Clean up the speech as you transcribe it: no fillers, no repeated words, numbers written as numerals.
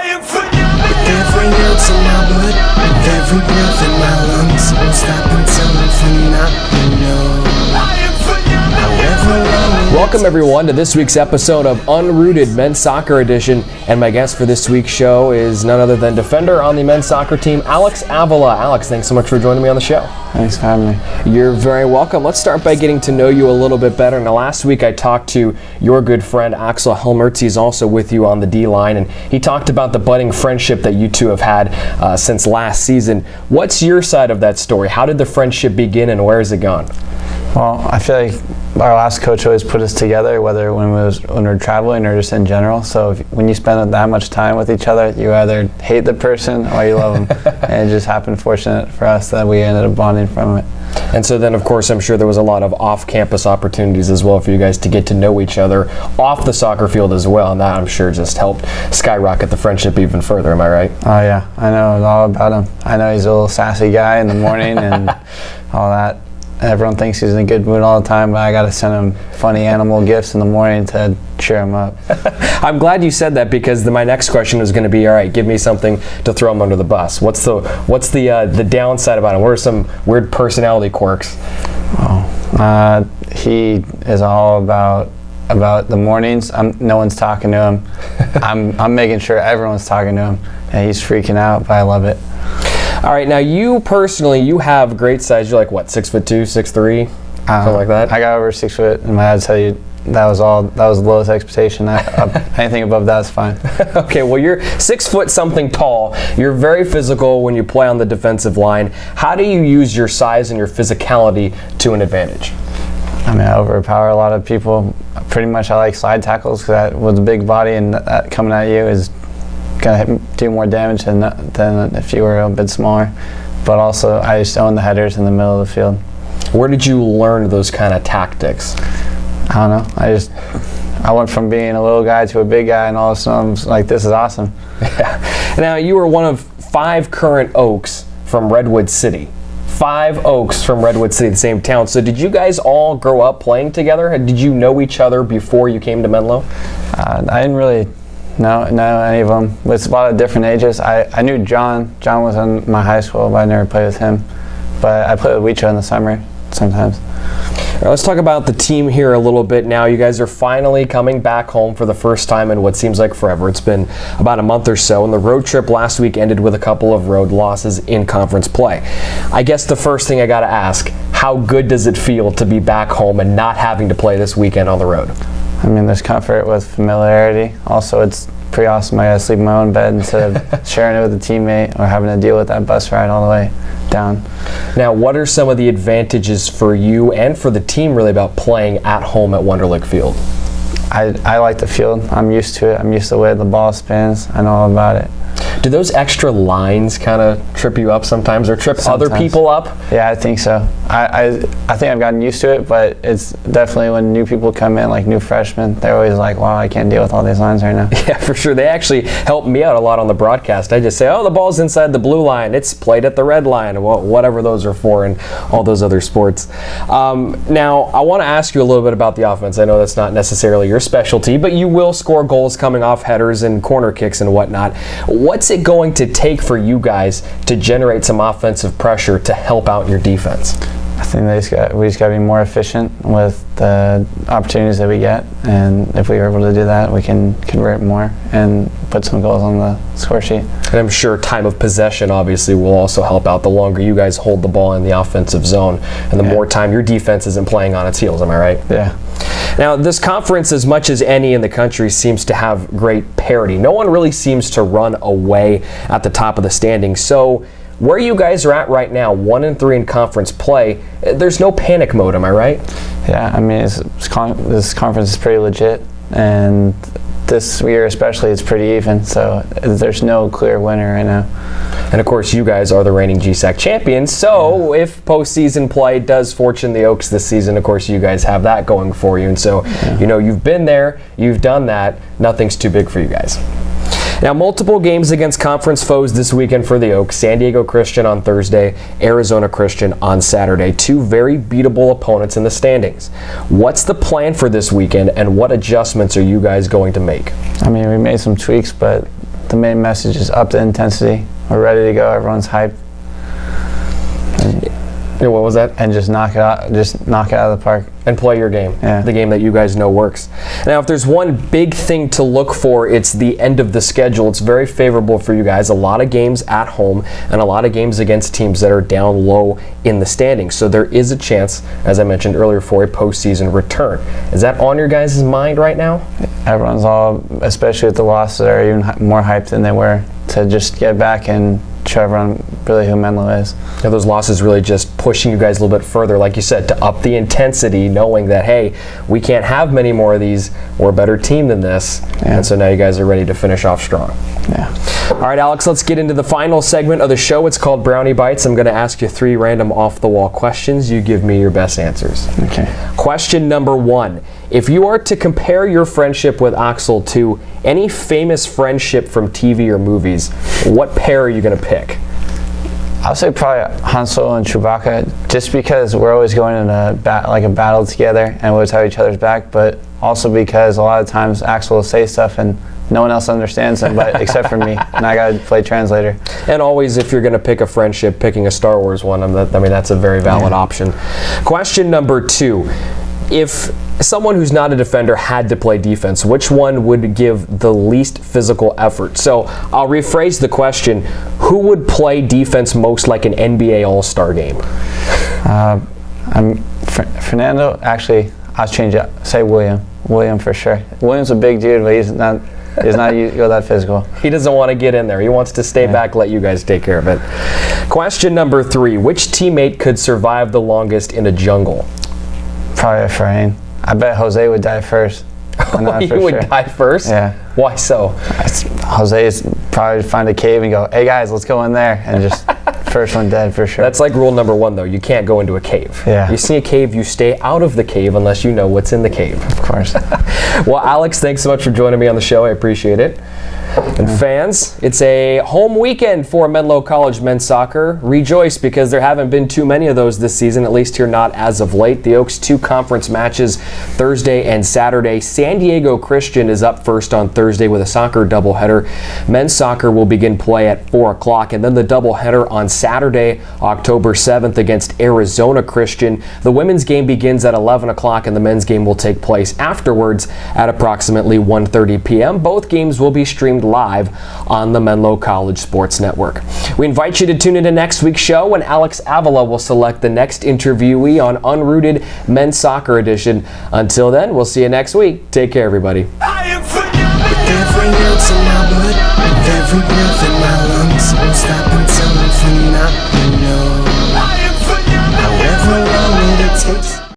With every ounce of my blood, with every breath in my lungs, won't stop until I'm phenomenal. However long. Welcome everyone to this week's episode of Unrooted Men's Soccer Edition, and my guest for this week's show is none other than defender on the men's soccer team, Alex Avila. Alex, thanks so much for joining me on the show. Thanks for having me. You're very welcome. Let's start by getting to know you a little bit better. Now, last week I talked to your good friend Axel Helmertz. He's also with you on the D-line, and he talked about the budding friendship that you two have had since last season. What's your side of that story? How did the friendship begin, and where has it gone? Well, I feel like our last coach always put us together, whether when we're traveling or just in general. So when you spend that much time with each other, you either hate the person or you love them. And it just happened fortunate for us that we ended up bonding from it. And so then, of course, I'm sure there was a lot of off-campus opportunities as well for you guys to get to know each other off the soccer field as well. And that, I'm sure, just helped skyrocket the friendship even further. Am I right? Oh, yeah. I know all about him. I know he's a little sassy guy in the morning and all that. Everyone thinks he's in a good mood all the time, but I got to send him funny animal gifts in the morning to cheer him up. I'm glad you said that, because my next question was going to be, all right, give me something to throw him under the bus. What's the downside about him? What are some weird personality quirks? Oh, he is all about the mornings. No one's talking to him. I'm making sure everyone's talking to him, and he's freaking out, but I love it. All right, now you personally, you have great size. You're like, what, 6'2", 6'3", something like that? I got over 6 foot, and my dad tell you that was the lowest expectation. Anything above that is fine. Okay, well, you're 6 foot something tall. You're very physical when you play on the defensive line. How do you use your size and your physicality to an advantage? I mean, I overpower a lot of people. Pretty much I like slide tackles, because with a big body and that coming at you is gonna do more damage than if you were a bit smaller. But also, I just own the headers in the middle of the field. Where did you learn those kind of tactics? I don't know. I went from being a little guy to a big guy, and all of a sudden I was like, this is awesome. Yeah. Now, you were one of 5 current Oaks from Redwood City. 5 Oaks from Redwood City, the same town. So did you guys all grow up playing together? Did you know each other before you came to Menlo? I didn't really know any of them. With a lot of different ages. I knew John. John was in my high school, but I never played with him. But I played with Wicho in the summer sometimes. All right, let's talk about the team here a little bit now. You guys are finally coming back home for the first time in what seems like forever. It's been about a month or so, and the road trip last week ended with a couple of road losses in conference play. I guess the first thing I got to ask, how good does it feel to be back home and not having to play this weekend on the road? I mean, there's comfort with familiarity. Also, it's pretty awesome. I got to sleep in my own bed instead of sharing it with a teammate or having to deal with that bus ride all the way down. Now, what are some of the advantages for you and for the team really about playing at home at Wonderlic Field? I like the field. I'm used to it. I'm used to the way the ball spins. I know all about it. Do those extra lines kind of trip you up sometimes, or trip other people up? Yeah, I think so. I think I've gotten used to it, but it's definitely when new people come in, like new freshmen, they're always like, wow, I can't deal with all these lines right now. Yeah, for sure. They actually help me out a lot on the broadcast. I just say, oh, the ball's inside the blue line. It's played at the red line, or whatever those are for in all those other sports. Now, I want to ask you a little bit about the offense. I know that's not necessarily your specialty, but you will score goals coming off headers and corner kicks and whatnot. What's it going to take for you guys to generate some offensive pressure to help out your defense? I think we just got to be more efficient with the opportunities that we get, and if we are able to do that, we can convert more and put some goals on the score sheet. And I'm sure time of possession obviously will also help out. The longer you guys hold the ball in the offensive zone, and the more time your defense isn't playing on its heels. Am I right? Yeah. Now, this conference, as much as any in the country, seems to have great parity. No one really seems to run away at the top of the standings. So where you guys are at right now, 1-3 in conference play, there's no panic mode, am I right? Yeah, I mean, this conference is pretty legit, and this year especially, it's pretty even, so there's no clear winner right now. And of course, you guys are the reigning GSAC champions, so if postseason play does fortune the Oaks this season, of course, you guys have that going for you. And so, you know, you've been there, you've done that, nothing's too big for you guys. Now, multiple games against conference foes this weekend for the Oaks. San Diego Christian on Thursday, Arizona Christian on Saturday. 2 very beatable opponents in the standings. What's the plan for this weekend, and what adjustments are you guys going to make? I mean, we made some tweaks, but the main message is up the intensity. We're ready to go. Everyone's hyped. Yeah, what was that? And just knock it out. Just knock it out of the park. And play your game. Yeah. The game that you guys know works. Now, if there's one big thing to look for, it's the end of the schedule. It's very favorable for you guys. A lot of games at home and a lot of games against teams that are down low in the standings. So there is a chance, as I mentioned earlier, for a postseason return. Is that on your guys' mind right now? Everyone's all, especially with the losses, are even more hyped than they were to just get back and show everyone really who Menlo is. Now, those losses really just pushing you guys a little bit further, like you said, to up the intensity, knowing that, hey, we can't have many more of these. We're a better team than this. Yeah. And so now you guys are ready to finish off strong. Yeah. All right, Alex, let's get into the final segment of the show. It's called Brownie Bites. I'm going to ask you 3 random off-the-wall questions. You give me your best answers. Okay. Question number 1. If you are to compare your friendship with Axel to any famous friendship from TV or movies, what pair are you going to pick? I'll say probably Han Solo and Chewbacca, just because we're always going in a battle together and we'll have each other's back, but also because a lot of times Axel will say stuff and no one else understands him, but except for me, and I got to play translator. And always, if you're going to pick a friendship, picking a Star Wars one, I mean, that's a very valid option. Question number 2. If someone who's not a defender had to play defense, which one would give the least physical effort? So I'll rephrase the question. Who would play defense most like an NBA All-Star game? Fernando, actually, I'll change it. Say William. William for sure. William's a big dude, but he's not go that physical. He doesn't want to get in there. He wants to stay back, let you guys take care of it. Question number 3. Which teammate could survive the longest in a jungle? Probably Efrain. I bet Jose would die first. You would die first? Yeah. Why so? Jose's probably find a cave and go, hey guys, let's go in there, and just first one dead for sure. That's like rule number 1 though. You can't go into a cave. Yeah. You see a cave, you stay out of the cave unless you know what's in the cave. Of course. Well, Alex, thanks so much for joining me on the show. I appreciate it. And fans, it's a home weekend for Menlo College men's soccer. Rejoice, because there haven't been too many of those this season, at least here not as of late. The Oaks 2 conference matches Thursday and Saturday. San Diego Christian is up first on Thursday with a soccer doubleheader. Men's soccer will begin play at 4 o'clock, and then the doubleheader on Saturday, October 7th against Arizona Christian. The women's game begins at 11 o'clock, and the men's game will take place afterwards at approximately 1:30 p.m. Both games will be streamed live on the Menlo College Sports Network. We invite you to tune into next week's show when Alex Avila will select the next interviewee on Unrooted Men's Soccer Edition. Until then, we'll see you next week. Take care, everybody. With every ounce of my blood, with every breath in my lungs, won't stop until I'm free now.